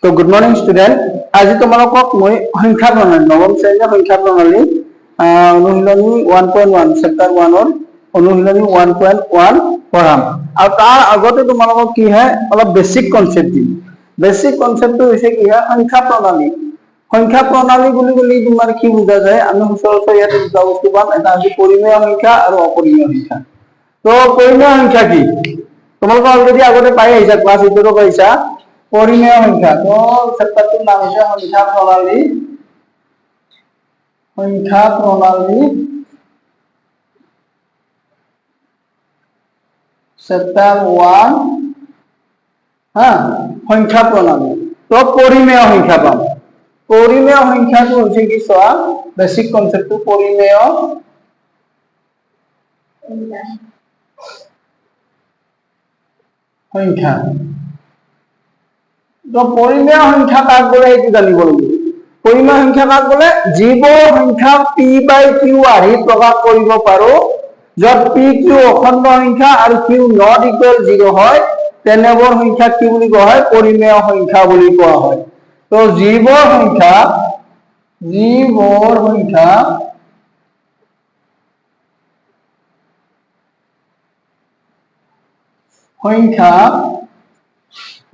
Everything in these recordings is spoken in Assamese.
তো গুড মৰ্নিং স্টুডেন্ট, আজি তোমালোকক মই সংখ্যা প্ৰণালী নৱম শ্ৰেণীৰ সংখ্যা প্ৰণালী অনুশীলনী 1.1 চেপ্টাৰ 1 ৰ অনুশীলনী 1.1 পঢ়াম। আৰু তাৰ আগতে তোমালোকক কি হয় অলপ বেসিক কনসেপ্ট দিম। বেসিক কনসেপ্টটো হৈছে কি হয় সংখ্যা প্ৰণালী। সংখ্যা প্ৰণালী বুলি ক'লে তোমাৰ কি বুজা যায়, আমি সচৰাচৰ ইয়াতে দুটা বস্তু পাম, এটা হৈছে পৰিমেয় সংখ্যা আৰু অপৰিমেয় সংখ্যা। তো পৰিমেয় সংখ্যা কি তোমালোকে অলৰেডি আগতে পাই আহিছা, ক্লাছ 8 পাইছা। परिमेय संख्या तो चैप्टरটোৰ নাম হৈছে সংখ্যা প্ৰণালী। সংখ্যা প্ৰণালী चैप्टर 1 সংখ্যা প্ৰণালী। তো পৰিমেয় সংখ্যা পাম। পৰিমেয় সংখ্যাটো হৈছে কি চোৱা, বেসিক কনসেপ্টটো পৰিমেয় সংখ্যা। তো পৰিমেয় সংখ্যা কাক বোলে এইটো জানিব লাগিব। পৰিমেয় সংখ্যা কাক বোলে, যিবোৰ সংখ্যা p বাই q আহি প্ৰকাশ কৰিব পাৰো, যত p q অখণ্ড সংখ্যা আৰু q নট ইকুৱেল 0 হয়, তেনেবোৰ সংখ্যা কি বুলি কোৱা হয়, পৰিমেয় সংখ্যা বুলি কোৱা হয়। তো যিবোৰ সংখ্যা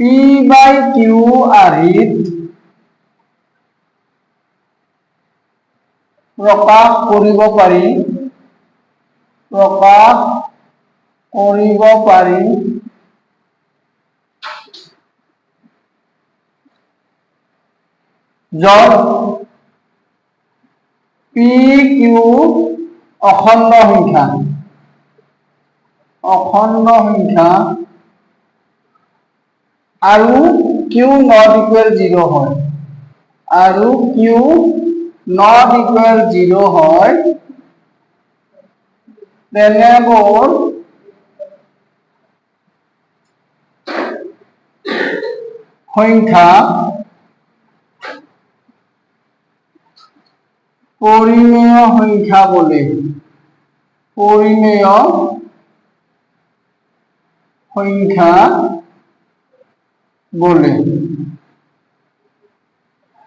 p by q আৰিত প্ৰকাশ কৰিব পাৰি যত p q অখণ্ড সংখ্যা আৰু q নট ইকুৱেল 0 হয়, তেনেবোৰ সংখ্যা পৰিমেয় সংখ্যা বোলে। পৰিমেয় সংখ্যা বোলে।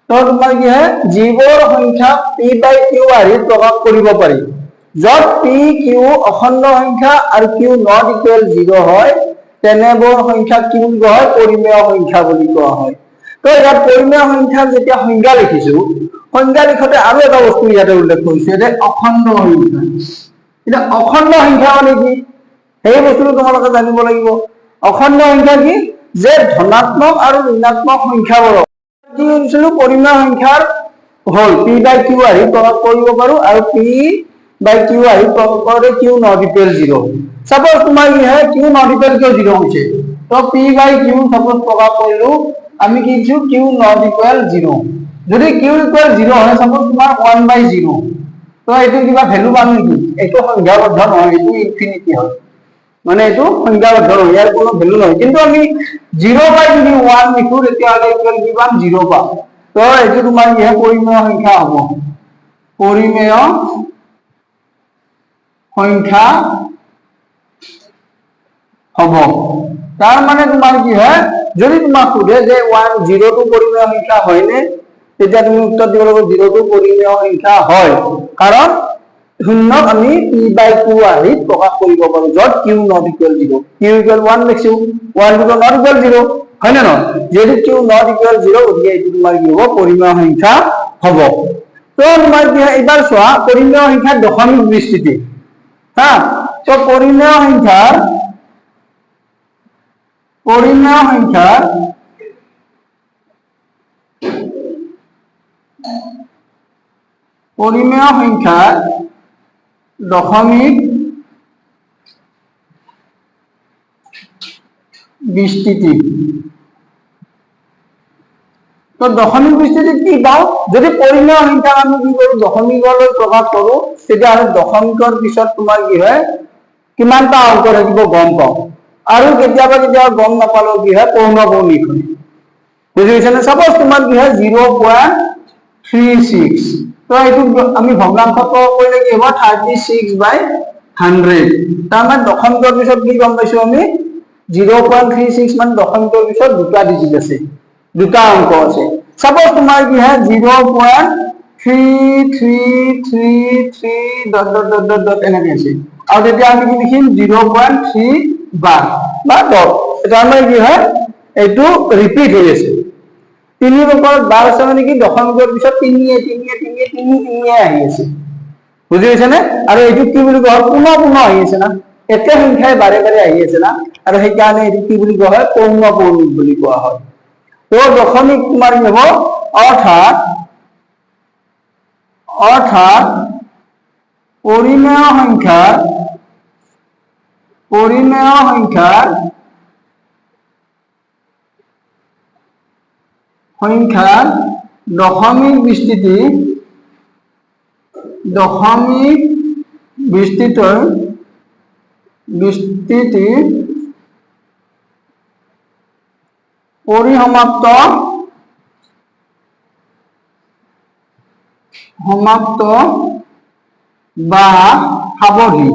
তো তোমাৰ কি হয়, যিবোৰ সংখ্যা p বাই q আহি প্ৰকাশ কৰিব পাৰি, যত p q অখণ্ড সংখ্যা আৰু q নট ইকুৱেল 0 হয়, তেনেবোৰ সংখ্যা কি বুলি কোৱা হয়, পৰিমেয় সংখ্যা বুলি কোৱা হয়। তো ইয়াত পৰিমেয় সংখ্যা যেতিয়া সংজ্ঞা লিখিছো, সংজ্ঞা লিখোতে আৰু এটা বস্তু ইয়াতে উল্লেখ কৰিছে যে অখণ্ড সংখ্যা। এটা অখণ্ড সংখ্যা মানে কি, সেই বস্তুটো তোমালোকে জানিব লাগিব। অখণ্ড সংখ্যা কি, যে ধনাত্মক আৰু ঋণাত্মক সংখ্যাবোৰক কি কৰিছিলো, পৰিমেয় সংখ্যাৰ হল p বাই q আহি প্ৰকাশ কৰিব পাৰো, আৰু p বাই q আহি প্ৰকাশ কৰে q নট ইকুৱেল 0। সাপোজ তোমাৰ কি হয়, q নট ইকুৱেল 0 হৈছে, তো p বাই q সাপোজ প্ৰকাশ কৰিলো, আমি কি দিছো q নট ইকুৱেল 0। যদি q ইকুৱেল 0 হয়, সাপোজ তোমাৰ 1/0, তো এইটো কিবা ভ্যালু পাম নেকি, এইটো সংখ্যাবদ্ধ নহয়, এইটো ইনফিনিটি হয়, মানে এইটো সংখ্যাবদ্ধ নহয়, ইয়াৰ কোনো ভ্যালু নহয়। কিন্তু আমি 0 বাই যদি 1 লিখো, তেতিয়াহলে ইকুৱেল কি পাম, 0 পাম। তো এইটো তোমাৰ কি হয়, পৰিমেয় সংখ্যা হ'ব, পৰিমেয় সংখ্যা হ'ব। তাৰ মানে তোমাৰ কি হয়, যদি তোমাক সোধে যে 0 টো পৰিমেয় সংখ্যা হয়নে, তেতিয়া তুমি উত্তৰ দিব লাগিব 0 টো পৰিমেয় সংখ্যা হয়, কাৰণ শূন্যক আমি p বাই q আহি প্ৰকাশ কৰিব পাৰো, যত q not equal 0, q equal 1 লিখছো, 1 টো নট ইকুৱেল 0 হয় না নহয়, যদি q নট ইকুৱেল 0, গতিকে এইটো তোমাৰ কি হ'ব, পৰিমেয় সংখ্যা হ'ব। তো তোমাৰ কি হয়, এবাৰ চোৱা পৰিমেয় সংখ্যাৰ দশমিক বিস্তৃতি। তো পৰিমেয় সংখ্যাৰ দশমিক বিস্তৃতি। তো দশমিক বিস্তৃতি কি পাও, যদি পৰিমেয় সংখ্যা আমি কি কৰো, দশমিকলৈ প্ৰকাশ কৰো, তেতিয়াহলে দশমিকৰ পিছত তোমাৰ কি হয়, কিমানটা অংক থাকিব গম পাও, আৰু কেতিয়াবা গম নাপালেও কি হয়, পৌনঃপুনিক হয়। বুজিছেনে? সাপোজ তোমাৰ কি হয় 0.36, তো এইটো আমি ভগ্নাংশত কৰিলে কি হ'ব, 36/100। তাৰ মানে দশমিকৰ পিছত কি গম পাইছো আমি, 0.36 মানে দশমিকৰ পিছত দুটা ডিজিট আছে। দুটা অংক আছে সাপোজ তোমাৰ কি হয় 0.3333 dot dot dot dot dot এনেকে আছে আৰু তেতিয়া আমি কি লিখিম 0.3 বাৰ বা ডট এটা মানে কি হয় এইটো ৰিপিট হৈ আছে তিনিৰ ওপৰত বাৰ আছে মানে কি দশমিকৰ পিছত তিনিয়ে আহি আছে বুজি পাইছে নে আৰু এইটো কি বুলি কোৱা হয় পুনৰ আহি আছে না একে সংখ্যাই বাৰে বাৰে আহি আছে না আৰু সেইকাৰণে এইটো কি বুলি কোৱা হয় পৌনঃপুনিক বুলি কোৱা হয় তো দশমিক তোমাৰ কি হ'ব অৰ্থাৎ পৰিমেয় সংখ্যাৰ দশমিক বিস্তৃতি পৰিসমাপ্ত বা সাবধি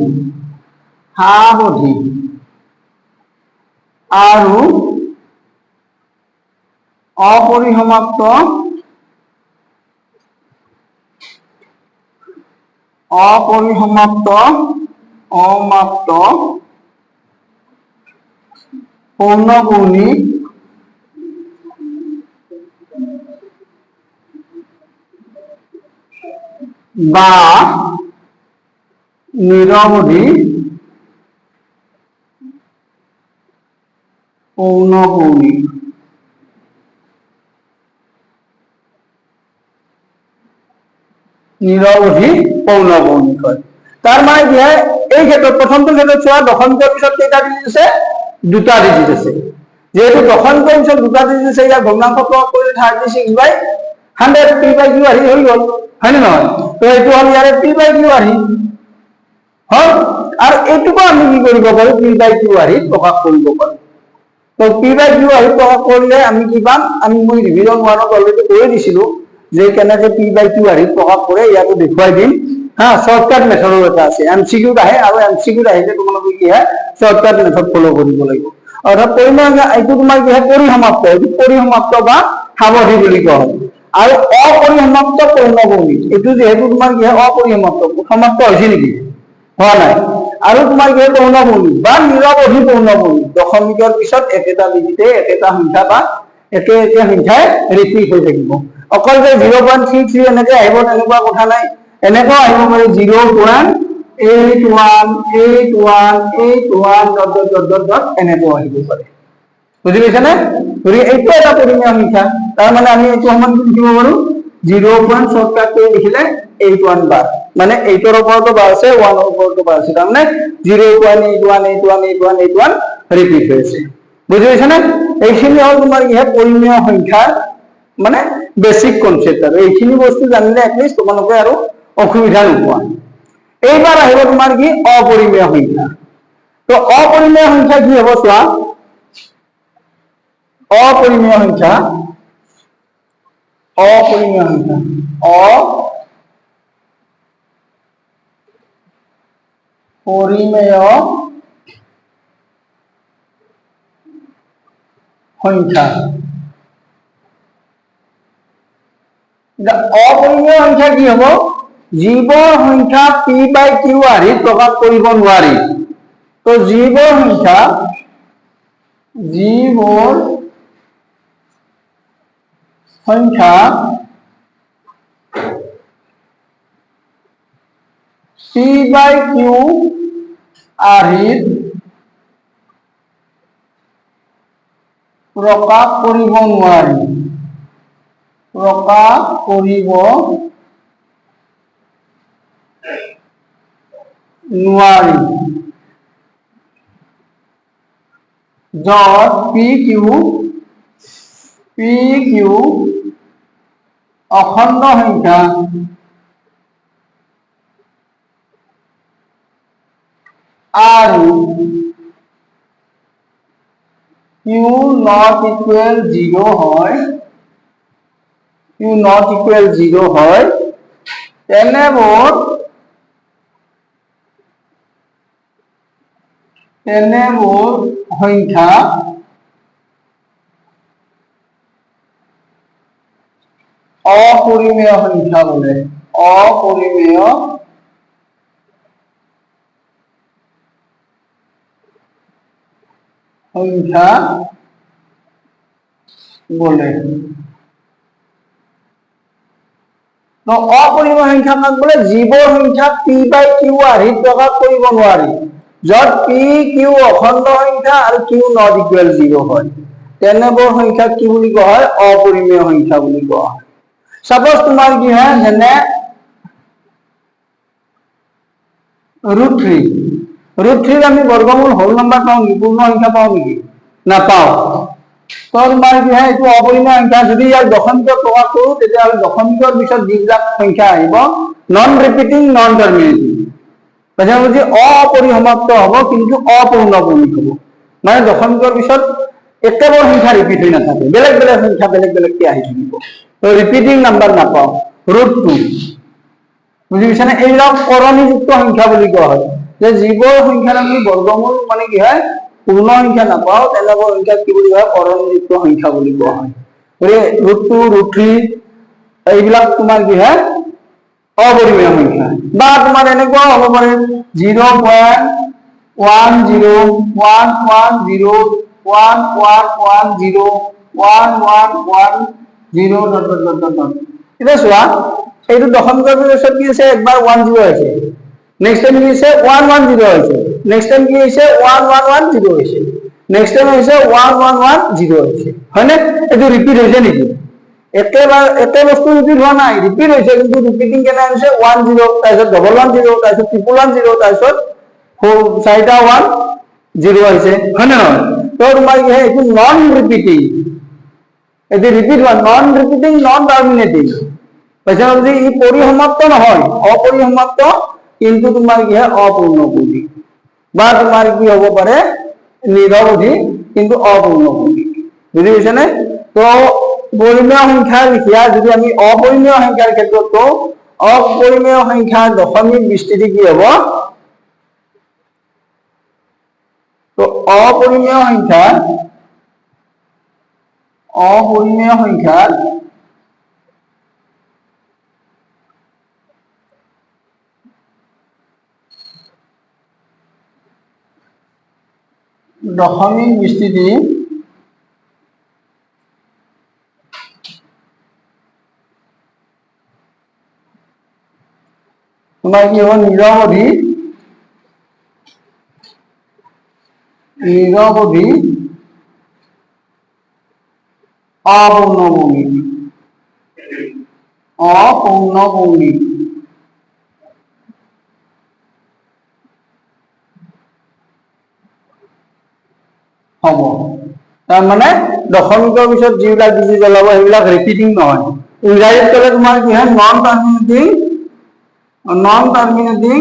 আৰু অপৰিসমাপ্ত অমাপ্ত পৌনঃপুনিক বা নিৰবধি পৌনঃপুনিক নিৰবধি পৌনঃপুনিক হয় তাৰ মানে কি হয় এই ক্ষেত্ৰে প্ৰথমটো ক্ষেত্ৰে চোৱা দশমিকৰ পিছত কেইটা ডিজিট আছে দুটা ডিজিট আছে যেহেতু দশমিকৰ পিছত দুটা ডিজিট আছে ইয়াৰ ভগ্নাংশ প্ৰয়োগ কৰিলে 36/100 p/q আহি হৈ গ'ল হয় নে নহয় তো এইটো হ'ল ইয়াৰে p/q আহি হল আৰু এইটোকো আমি কি কৰিব পাৰো p/q আহি প্ৰকাশ কৰিব পাৰো তো p/q আহি প্ৰকাশ কৰিলে আমি কি পাম আমি মই ৰিভিজন 1ত অলৰেডি কৈ দিছিলো যে কেনেকৈ p/q আহি প্ৰকাশ কৰে ইয়াকো দেখুৱাই দিম হা শৰ্টকাট মেথডৰ এটা আছে এমসিকিউ আহে আৰু এমসিকিউ আহিলে তোমালোকে কি হয় শৰ্টকাট মেথড ফলো কৰিব লাগিব অৰ্থাৎ পৰিমাণ এইটো তোমাৰ কি হয় পৰিসমাপ্ত বা সাবধি বুলি কোৱা হয় আৰু অপৰিসমাপ্ত পৌনঃপুনিক এইটো যেহেতু তোমাৰ কি হয় অপৰিসমাপ্ত সমাপ্ত হৈছে নেকি হোৱা নাই আৰু তোমাৰ কি হয় পৌনঃপুনিক বা নিৰবধি পৌনঃপুনিক দশমিকৰ পিছত একেটা ডিজিটে একেটা সংখ্যা বা একে সংখ্যাই ৰিপিট হৈ থাকিব অকল যে 0.33 এনেকে আহিব তেনেকুৱা কথা নাই এনেকুৱা আহিব পাৰে 0.818181 dot dot dot dot dot এনেকুৱা আহিব পাৰে বুজি পাইছা নে গতিকে এইটো এটা পৰিমেয় সংখ্যা তাৰ মানে আমি এইটো সমান লিখিব পাৰো 0. শৰ্টকাট কৰি লিখিলে 81 বাৰ মানে 8ৰ ওপৰতো বাৰ আছে 1ৰ ওপৰতো বাৰ আছে তাৰমানে 0.81818181 ৰিপিট হৈছে বুজি পাইছা নে এইখিনি হ'ল তোমাৰ কি হয় পৰিমেয় সংখ্যাৰ মানে বেসিক কনসেপ্ট আৰু এইখিনি বস্তু জানিলে এটলিস্ট তোমালোকে আৰু অসুবিধা নোপোৱা এইবাৰ আহিব তোমাৰ কি অপৰিমেয় সংখ্যা তো অপৰিমেয় সংখ্যা কি হ'ব চোৱা অপৰিমেয় সংখ্যা অপৰিমেয় সংখ্যা অপৰিমেয় সংখ্যা কি হ'ব যিবোৰ সংখ্যা p/q আহি প্ৰকাশ কৰিব নোৱাৰি তো যিবোৰ সংখ্যা p/q আহি প্ৰকাশ কৰিব নোৱাৰি য'ত pq অখণ্ড সংখ্যা আৰু q not equal 0 হয় তেনেবোৰ সংখ্যা অপৰিমেয় সংখ্যা বলে, অপৰিমেয় সংখ্যা বলে। তো অপৰিমেয় সংখ্যা কাক বলে? যিবোৰ সংখ্যা পি বাই কিউ আৰ্হিত প্ৰকাশ কৰিব নোৱাৰি, য'ত পি কিউ অখণ্ড সংখ্যা আৰু কিউ নট ইকুৱেল 0 হয়, তেনেবোৰ সংখ্যাক কি বুলি কোৱা হয়? অপৰিমেয় সংখ্যা বুলি কোৱা হয়। সাপোজ তোমাৰ কি হয়, যেনে √3, √3 আমি বৰ্গমূল হোল নাম্বাৰ পাও নেকি? পূৰ্ণ সংখ্যা পাও নেকি? নাপাও। তো তোমাৰ কি হয়, এইটো অপৰিমেয় সংখ্যা। যদি ইয়াৰ দশমিকৰ প্ৰকাশ কৰো, তেতিয়াহ'লে দশমিকৰ পিছত যিবিলাক সংখ্যা আহিব নন ৰিপিটিং, নন টাৰ্মিনেটিং, বুজি অপৰিসমাপ্ত হ'ব কিন্তু অপূৰ্ণক্ৰমিক হ'ব। মানে দশমিকৰ পিছত একেবাৰে সংখ্যা ৰিপিট হৈ নাথাকে, বেলেগ বেলেগ সংখ্যা বেলেগ বেলেগকে আহি থাকিব। তো ৰিপিটিং নাম্বাৰ নাপাও। √2 বুজি পাইছা না? এইবিলাক কৰণীযুক্ত সংখ্যা বুলি কোৱা হয়, যে যিবোৰ সংখ্যাৰ আমি বৰ্গমূল মানে কি হয় পূৰ্ণ সংখ্যা নাপাও, তেনেবোৰ সংখ্যাক কি বুলি কোৱা হয়? কৰণীযুক্ত সংখ্যা বুলি কোৱা হয়। গতিকে √2, √3 এইবিলাক তোমাৰ কি হয়? অপৰিমেয় সংখ্যা। বা তোমাৰ এনেকুৱা হ'ব পাৰে 0.101101101110. এটা চোৱা, এইটো দশমিকৰ পিছত কি হৈছে? একবাৰ 10 হৈছে, নেক্সট টাইম কি হৈছে? 110 হৈছে, নেক্সট টাইম কি হৈছে? 1110 হৈছে, নেক্সট টাইম হৈছে 1110 হৈছে, হয়নে? এইটো ৰিপিট হৈছে নেকি? একে বস্তু ৰিপিট হোৱা নাই, ৰিপিট হৈছে, কিন্তু ৰিপিটিং কেনে হৈছে? 10, তাৰপিছত 110, তাৰপিছত 1110, তাৰপিছত 4টা 1 0 হৈছে, হয় নে নহয়? তো তোমাৰ কি হয়? এইটো নন ৰিপিটিং, এইটো ৰিপিট হোৱা, নন ৰিপিটিং, নন টাৰ্মিনেটিং। পাইছা বুজি? ই পৰিসমাপ্ত নহয়, অপৰিসমাপ্ত, কিন্তু তোমাৰ কি হয়? অপূৰ্ণক্ৰমিক। বা তোমাৰ কি হ'ব পাৰে? নিৰৱধি কিন্তু অপূৰ্ণক্ৰমিক। বুজি পাইছা নে? তো পৰিমেয় সংখ্যাৰ লিখিয়া যদি আমি অপরিমেয় সংখ্যার ক্ষেত্রে তো অপরিমেয় সংখ্যার দশমিক বিস্তৃতি কি হব? তো অপরিমেয় সংখ্যার দশমিক বিস্তৃতি তোমার কি হল? নিরবধি অপূর্ণক্রমিক, অপূর্ণক্রমিক হব। তার মানে দশমিকৰ পিছত যিবিলাক ডিজিট ওলাব সেইবিলাক ৰিপিটিং নহয়। ইংৰাজীত ক'লে তোমাৰ কি হয়? Non terminating,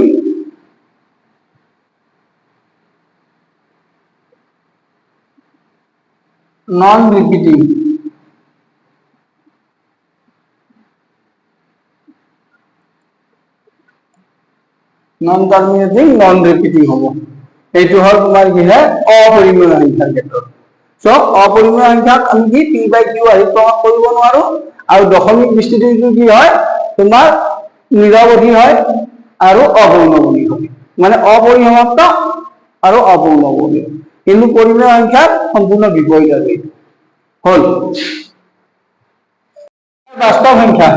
non repeating. Non terminating, non repeating হব। এইটো হল তোমাৰ কি হয়? অপৰিমেয় সংখ্যাৰ ক্ষেত্ৰত। সো অপৰিমেয় সংখ্যাক আমি কি পি বাই কিউ আহি প্ৰকাশ কৰিব নোৱাৰো, আৰু দশমিক বিস্তৃতিটো কি হয়? তোমাৰ নিৰৱধি হয় আৰু অপূৰ্ণক্ৰমিক হয়, মানে অপৰিসমাপ্ত আৰু অপূৰ্ণক্ৰমিক। কিন্তু পৰিমেয় সংখ্যাৰ সম্পূৰ্ণ বিপৰীত আৰু হল। বাস্তব সংখ্যা,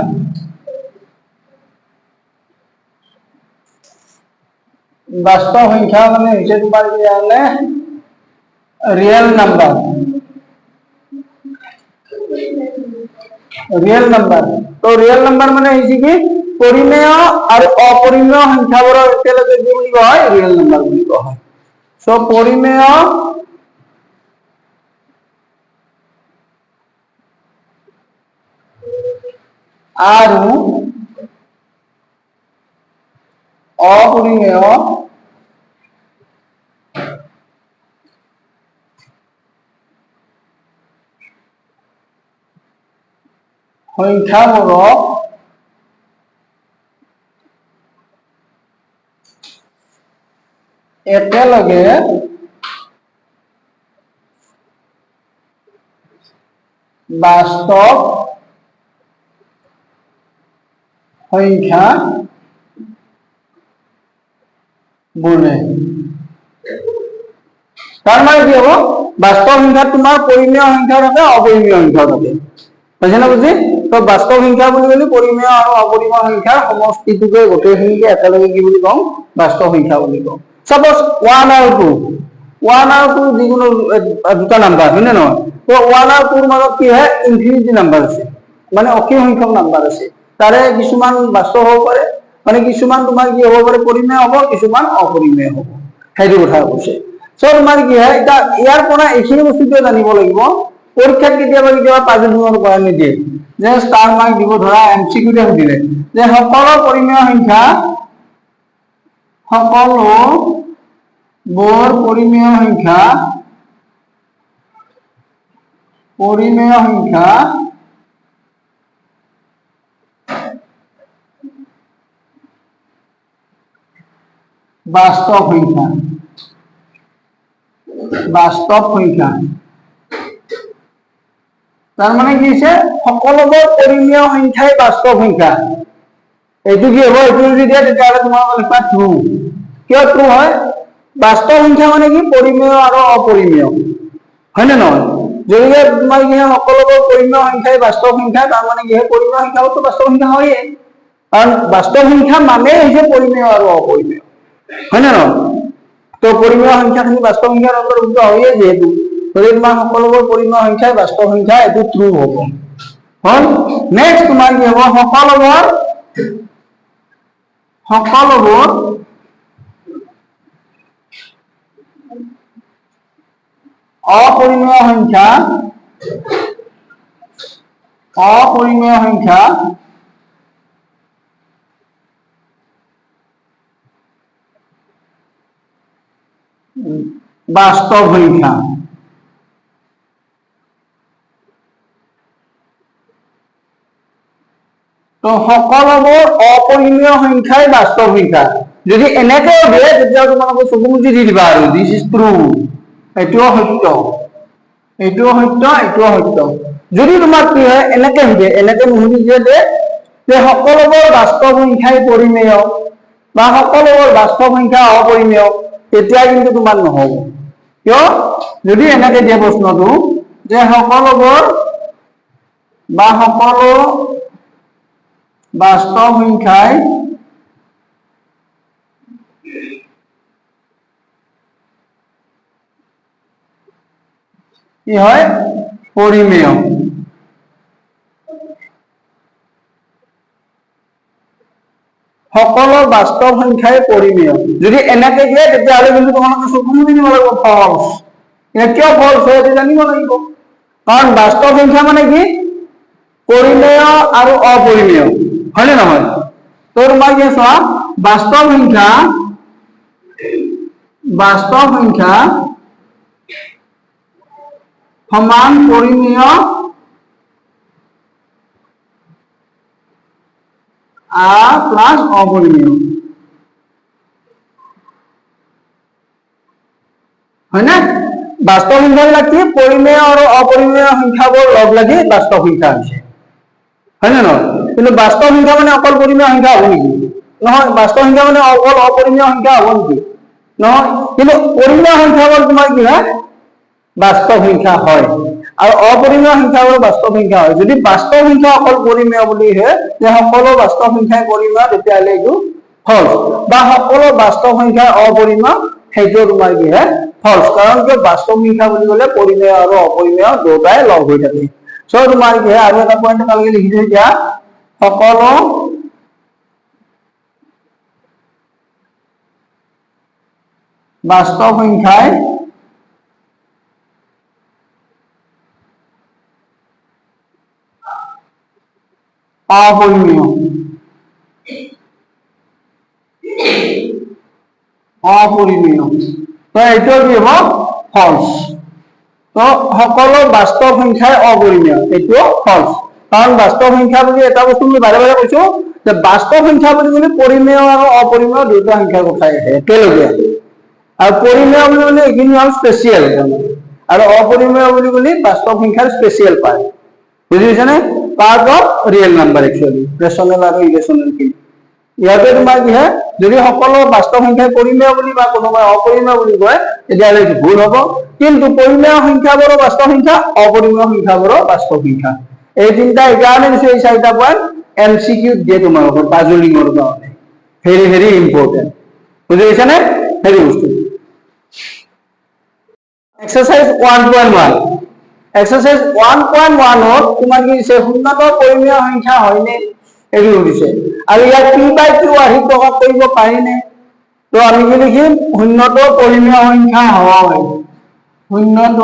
বাস্তব সংখ্যা মানে হৈছে তোমাৰ কি জানে? Real number, real number. তো ৰিয়েল নাম্বাৰ মানে হৈছে কি? পৰিমেয় আৰু অপৰিমেয় সংখ্যাবোৰৰ একেলগে কি বুলি কোৱা হয়? ৰিয়েল নাম্বাৰ বুলি কোৱা হয়। সো পৰিমেয় আৰু অপৰিমেয় সংখ্যাবোৰক একেলগে বাস্তব সংখ্যা বোলে তার মানে কি হবো বাস্তব সংখ্যা তোমার পরিমেয় সংখ্যা থাকে অপরিমেয় সংখ্যা থাকে বুঝছে না বুঝি তো বাস্তব সংখ্যা বুলি কলে পরিমেয় আৰু অপৰিমেয় সংখ্যাৰ সমষ্টিটোকে গোটেইখিনিকে একেলগে কি বুলি কওঁ বাস্তব সংখ্যা বুলি কওঁ সাপোজ 1 আৰু 2 1 আৰু 2 যিকোনো দুটা নাম্বাৰ হয়নে নহয় তো 1 আৰু 2 ৰ মাজত কি হয় ইনফিনিটি নাম্বাৰ আছে মানে অসীম সংখ্যক নাম্বাৰ আছে তাৰে কিছুমান বাস্তৱ হ'ব পাৰে মানে কিছুমান তোমাৰ কি হ'ব পাৰে পৰিমেয় হ'ব কিছুমান অপৰিমেয় হ'ব সেইটো কথা কৈছে সো তোমাৰ কি হয় এটা ইয়াৰ পৰা এইখিনি বস্তুটো জানিব লাগিব পৰীক্ষাত কেতিয়াবা কেতিয়াবা পাজলসমূহৰ পৰা নিদিয়ে যে ষ্টাৰ মাৰ্ক দিব ধৰা এমসিকিউতে সুধিলে যে সকলো পৰিমেয় সংখ্যা সকলো বৰ পৰিমেয় সংখ্যা বাস্তব সংখ্যা তাৰ মানে কি হৈছে সকলোবোৰ পরিমেয় সংখ্যাই বাস্তব সংখ্যা এইটো কি হ'ব এইটো যদি দিয়া তেতিয়াহ'লে তোমাৰ লিখা ট্ৰু কিয় ট্ৰু হয় বাস্তব সংখ্যা মানে কি পৰিমেয় আৰু অপৰিমেয় হয় না নহয় যদি তোমাৰ কি সকলোবোৰ পৰিমেয় সংখ্যাই বাস্তব সংখ্যা তাৰ মানে কি পৰিমেয় সংখ্যাটো বাস্তব সংখ্যা হয়ে কাৰণ বাস্তব সংখ্যা মানে হৈছে পৰিমেয় আৰু অপৰিমেয় হয় না নহয় তো পৰিমেয় সংখ্যাখিনি বাস্তব সংখ্যাৰ অন্তৰ্ভুক্ত হয়ে যেহেতু যদি তোমাৰ সকলোবোৰ পৰিমেয় সংখ্যাই বাস্তব সংখ্যা এইটো ট্ৰু হ'ব হল নেক্সট তোমাৰ কি হ'ব সকলোবোৰ অপৰিমেয় সংখ্যা বাস্তব সংখ্যা তো সকলোবোৰ অপরিমেয় সংখ্যাই বাস্তব সংখ্যা যদি এনেকে দিয়ে তেতিয়া তোমালোকে চকু মুজি দি দিবা আৰু দিস ইজ ট্ৰু এইটোও সত্য যদি তোমাৰ কি হয় এনেকে দিয়ে এনেকে নুশুনি দিয়ে যে সকলোবোৰ বাস্তব সংখ্যাই পৰিমেয় বা সকলোবোৰ বাস্তব সংখ্যা অপৰিমেয় তেতিয়া কিন্তু তোমাৰ নহব কিয় যদি এনেকে দিয়ে প্ৰশ্নটো যে সকলোবোৰ বা সকলো বাস্তব সংখ্যাই কি হয় পরিমেয় সকলো বাস্তব সংখ্যাই পরিমেয় যদি এনেকে দিয়ে তেতিয়াহ'লে কিন্তু তোমালোকে চকু মুদি দিব লাগিব ফলস কিয় ফলস হয় এইটো জানিব লাগিব কাৰণ বাস্তব সংখ্যা মানে কি পৰিমেয় আৰু অপৰিমেয় হয় না নহয় তো তোমাৰ কি চোৱা বাস্তব সংখ্যা সমান পৰিমেয় প্লাস অপৰিমেয় হয় না বাস্তব সংখ্যাবিলাক কি পৰিমেয় আৰু অপৰিমেয় সংখ্যাবোৰ লগ লাগি বাস্তব সংখ্যা হৈছে হয় না নহয় কিন্তু বাস্তব সংখ্যা মানে অকল পরিমেয় সংখ্যা হ'ব নেকি নহয় বাস্তব সংখ্যা মানে অকল অপরিমেয় সংখ্যা হ'ব নেকি নহয় কিন্তু পরিমেয় সংখ্যাবোৰ তোমাৰ কি হয় বাস্তব সংখ্যা হয় আৰু অপৰিমেয় সংখ্যাবোৰ বাস্তব সংখ্যা হয় যদি বাস্তব সংখ্যা অকল পরিমেয় বুলি হয় যে সকলো বাস্তব সংখ্যাই পরিমেয় তেতিয়াহ'লে এইটো ফলস বা সকলো বাস্তব সংখ্যা অপরিমেয় সেইটো তোমাৰ কি হয় ফলস কাৰণ কি বাস্তব সংখ্যা বুলি ক'লে পৰিমেয় আৰু অপৰিমেয় দুটাই লগ হৈ থাকে সো তোমাৰ কি হয় আৰু এটা পইণ্ট ভালকে লিখি দিওঁ এতিয়া সকলো বাস্তব সংখ্যাই অপরিমেয় তো এইটো কি হ'ব ফলস তো সকলো বাস্তব সংখ্যাই অপরিমেয় এইটো ফলস কাৰণ বাস্তব সংখ্যা বুলি এটা বস্তু আমি বাৰে বাৰে কৈছো যে বাস্তব সংখ্যা বুলি ক'লে পৰিমেয় আৰু অপৰিমেয় দুটা সংখ্যাৰ কথাই আহে একেলগে আৰু পৰিমেয় বুলি ক'লে এইখিনি হ'ল স্পেচিয়েল আৰু অপৰিমেয় বুলি ক'লে বাস্তব সংখ্যাৰ স্পেচিয়েল পাৰ্ট বুজি পাইছানে part of real number actually rational আৰু ইৰেচনেল কি ইয়াতে তোমাৰ কি হয় যদি সকলো বাস্তৱ সংখ্যাই পৰিমেয় বুলি বা কোনোবাই অপৰিমেয় বুলি কয় তেতিয়াহ'লে এইটো ভুল হ'ব কিন্তু পৰিমেয় সংখ্যাবোৰো বাস্তৱ সংখ্যা অপৰিমেয় সংখ্যাবোৰো বাস্তৱ সংখ্যা এই তিনিটা এইকাৰণে দিছো এই চাৰিটা পইণ্ট এমচিকিউ দিয়ে তোমালোকৰ পাজলিঙৰ কাৰণে ভেৰি ভেৰি ইম্পৰ্টেণ্ট বুজি পাইছানে হেৰি বস্তু এক্সাৰসাইজ 1.1 এক্সাৰসাইজ 1.1 ত তোমাক কি দিছে শূন্যত পৰিমেয় সংখ্যা হয়নে এইটো সুধিছে আৰু ইয়াত p বাই q আহি প্ৰকাশ কৰিব পাৰিনে তো আমি কি লিখিম শূন্যত পৰিমেয় সংখ্যা হয় শূন্যত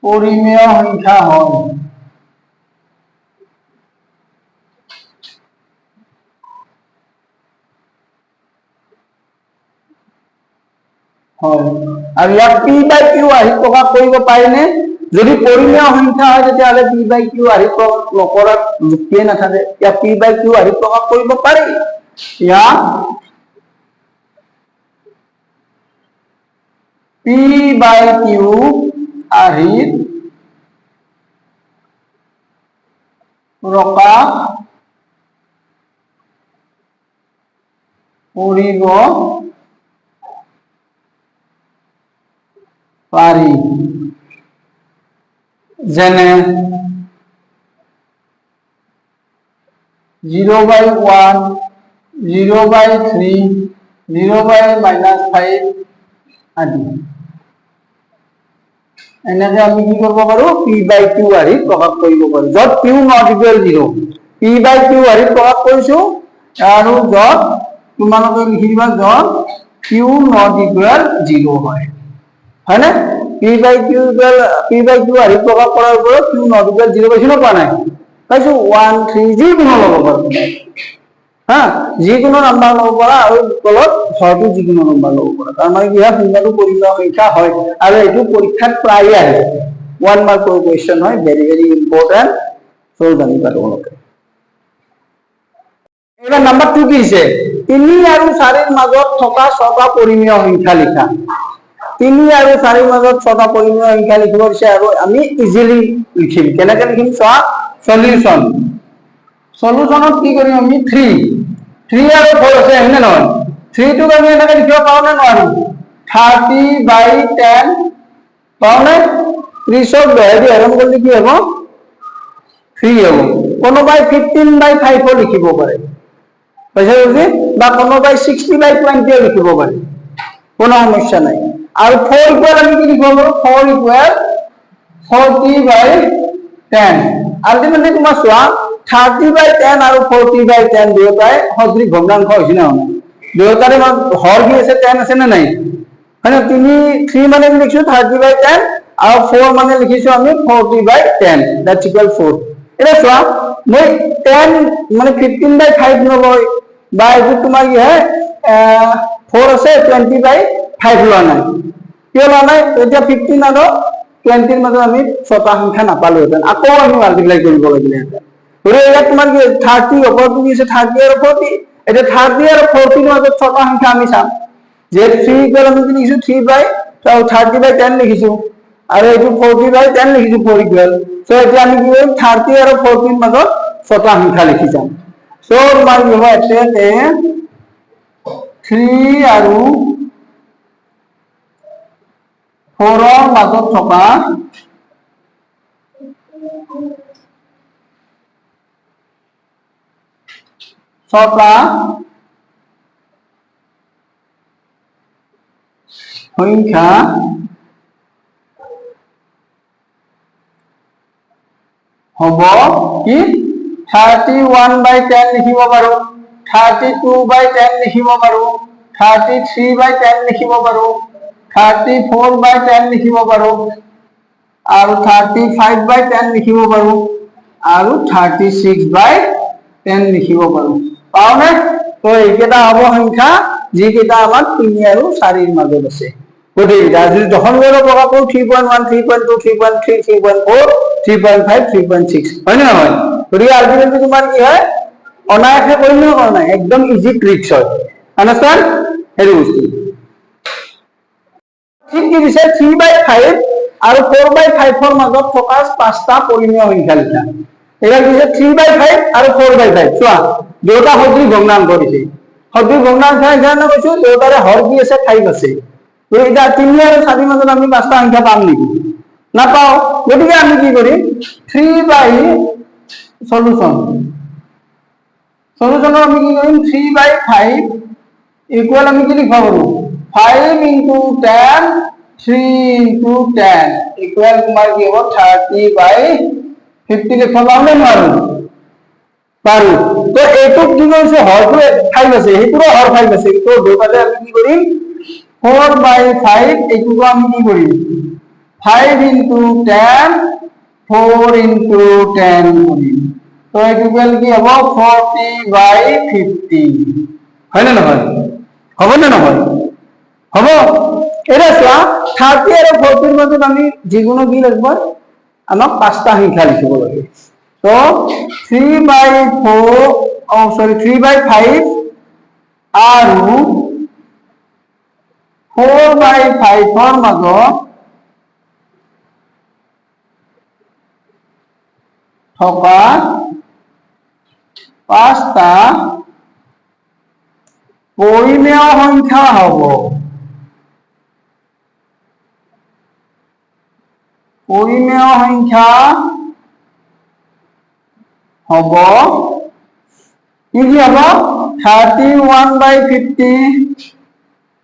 পৰিমেয় সংখ্যা হয় আৰু ইয়াত p বাই q আহি প্ৰকাশ কৰিব পাৰিনে যদি পৰিমেয় সংখ্যা হয় তেতিয়াহ'লে p বাই q আহি প্ৰকাশ নকৰাৰ যুক্তিয়ে নাথাকে ইয়াত p বাই q আহি প্ৰকাশ কৰিব পাৰি ইয়াত p বাই q আহি প্ৰকাশ কৰিব পাৰি যেনে 0/1 0/3 0/-5 আদি এনেকে আমি কি কৰিব পাৰো p বাই q আহি প্ৰকাশ কৰিব পাৰো যত q not equal 0 p by q আহি প্ৰকাশ কৰিছো আৰু যত তোমালোকে লিখি দিবা যত q নট ইকুৱেল 0 হয় হয়নে p বাই q আহি প্ৰকাশ কৰাৰ ওপৰত q নট ইকুৱেল 0 পাইছো না পোৱা নাই পাইছো 1 3 যিকোনো ল'ব পাৰো হা যিকোনো নাম্বাৰ ল'ব পাৰা আৰু তলত হৰটো যিকোনো নাম্বাৰ ল'ব পাৰা তাৰ মানে কি হয় শূন্যটো পৰিমেয় সংখ্যা হয় আৰু এইটো পৰীক্ষাত প্ৰায় আহে 1 মাৰ্কৰ কোৱেশ্চন হয় ভেৰি ভেৰি ইম্পৰ্টেন্ট সো জানিবা তোমালোকে এবাৰ নাম্বাৰ 2 কি আছে 3 আৰু 4 ৰ মাজত থকা ছটা পৰিমেয় সংখ্যা লিখা 3 আৰু 4 ৰ মাজত ছটা পৰিমেয় সংখ্যা লিখিব দিছে আৰু আমি ইজিলি লিখিম কেনেকৈ লিখিম চোৱা সলিউশনত কি কৰিম আমি 3 আৰু 4 আছে হয়নে নহয় 3 টোক আমি এনেকৈ লিখিব পাৰো নে নোৱাৰো 30/10 পাওনে 30ক 10 দি হৰণ কৰিলে কি হ'ব 3 হ'ব কোনোবাই 15/5 লিখিব পাৰে পইচা বুজি বা কোনোবাই 60/20 লিখিব পাৰে কোনো সমস্যা নাই আৰু 4 ইকুৱেল আমি কি লিখিব পাৰো 4 ইকুৱেল 40/10 আলটিমেটলি তোমাৰ চোৱা 30/10 আৰু 40/10 দুয়োটাই সদৃশ ভগ্নাংশ হৈছে না দুয়োটাৰে হৰ কি আছে 10 আছে না নাই মানে 3 মানে লিখিছো 30/10 আৰু 4 মানে লিখিছো আমি 40/10 দ্যাটস ইকুৱেল 4 এটা চোৱা মই 10 মানে 15/5 নলয় বা এইটো তোমাৰ কি হয় 4 আছে 20/5 লোৱা নাই কিয় লোৱা নাই এতিয়া 15 আৰু 20 ৰ মাজত আমি ছটা সংখ্যা নাপালো হেতেন আকৌ আমি মাল্টিপ্লাই কৰিব লাগিলে হেতেন গতিকে ইয়াত তোমাৰ কি 30 ওপৰটো কি আছে 30 আৰু 40 এটা 30 আৰু 40 ৰ মাজত ছটা সংখ্যা আমি চাম যে 3 ইকুৱেল আমি কি লিখিছো 30/10 লিখিছো আৰু এইটো 40/10 লিখিছো 4 ইকুৱেল সো এতিয়া আমি কি কৰিম 30 আৰু 40 ৰ মাজত ছটা সংখ্যা লিখি যাম সো তোমাৰ কি হ'ব এতে 3 আৰু 4 ৰ মাজত থকা ছটা সংখ্যা হ'ব কি 31/10 লিখিব পাৰো 32/10 লিখিব পাৰো 33/10 লিখিব পাৰো 34/10 লিখিব পাৰো আৰু 35/10 লিখিব পাৰো আৰু 36/10 লিখিব পাৰো পাওনে তো এইকেইটা হ'ব সংখ্যা যিকেইটা আমাৰ 3 আৰু 4 ৰ মাজত আছে গতিকে যদি দশমিকৰ প্ৰকাশ কৰো 3.1 3.2 3.3 3.4 3.5 3.6 হয় না নহয় গতিকে আলটিমেটলি তোমাৰ কি হয় অনায়াসে কৰিম না কৰা নাই একদম ইজি ট্ৰিক্স হয় আন্ডাৰস্ট্যান্ড হেৰি বস্তু ঠিক কি দিছে 3/5 আৰু 4/5 মাজত থকা পাঁচটা পৰিমেয় সংখ্যা লিখা। এয়া দিছে 3/5 আৰু 4/5। চোৱা দুটা সদৃশ ভগ্নাংশ দিছে। সদৃশ ভগ্নাংশ এখানে কৈছো দুটাৰে হৰ কি আছে 5 আছে। তো এটা 3 আৰু 4 মাজত আমি পাঁচটা সংখ্যা পাম নেকি? নাপাও। গতিকে আমি কি কৰিম 3/সলিউশনৰ আমি কি কৰিম 3/5 ইকুয়াল আমি কি লিখব পাৰো 5 into 10 3 into 10 ইকুয়াল তোমাৰ কি হ'ব 30/50 লিখব পাৰো নে নোৱাৰো? পাৰো। তো এইটো কি কৈছে হৰটো 5 আছে, সেইটোৰো হৰ 5 আছে। তো দুটাতে আমি কি কৰিম 4/5 এইটোকো আমি কি কৰিম 5 into 10 4 into 10 কৰিম। তো এইটো ইকুয়াল কি হ'ব 40/50 হয় না নহয়? হ'ব না নহয়? হ'ব। এটা চোৱা 30 আৰু 40 মাজত আমি যিকোনো কি লিখব আমাক পাঁচটা সংখ্যা লিখিব লাগে। তো 3/5 আৰু 4/5 মাজত থকা পাঁচটা পৰিমেয় সংখ্যা হ'ব। পৰিমেয় সংখ্যা হ'ব কি কি হ'ব 31/50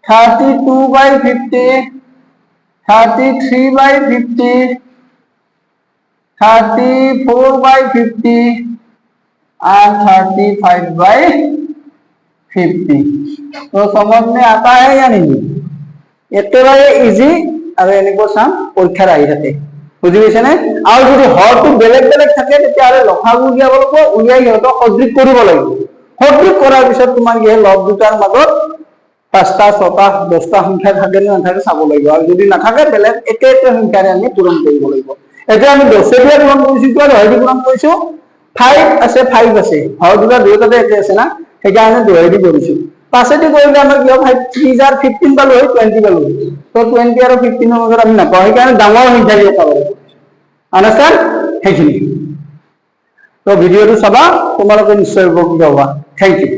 32/50 33/50 34/50 and 35/50। तो समझ में आता है या नहीं? একেবাৰে ইজি আৰু এনেকৈ চাম পৰীক্ষাৰ আহি থাকে। বুজি পাইছে নে? আৰু যদি হৰটো বেলেগ বেলেগ থাকে তেতিয়াহ'লে লসাগু উলিয়াব লাগিব, উলিয়াই সিহঁতক সদৃশ কৰিব লাগিব। সদৃশ কৰাৰ পিছত তোমাৰ কি লব দুটাৰ মাজত পাঁচটা ছটা 10টা সংখ্যা থাকে নে নাথাকে চাব লাগিব। আৰু যদি নাথাকে বেলেগ একে একে সংখ্যাৰে আমি পূৰণ কৰিব লাগিব। এতিয়া আমি 10 দিয়ে পূৰণ কৰিছো আৰু হয়দি পূৰণ কৰিছো 5 আছে 5 আছে হৰ দুটাতে একে আছে না, সেইকাৰণে 2 দি কৰিছো। 5 দি কৰিলে আমাৰ কি হ'ব 3 * 15 পালো 20 পালো। তো 20 আৰু 15 মাজত আমি নাপাওঁ, সেইকাৰণে ডাঙৰ সংখ্যা দিয়ে পাব লাগিব। আন্ডাৰষ্টেণ্ড? সেইখিনি। তো ভিডিঅ'টো চাবা, তোমালোকে নিশ্চয় উপকৃত হ'বা। Thank U.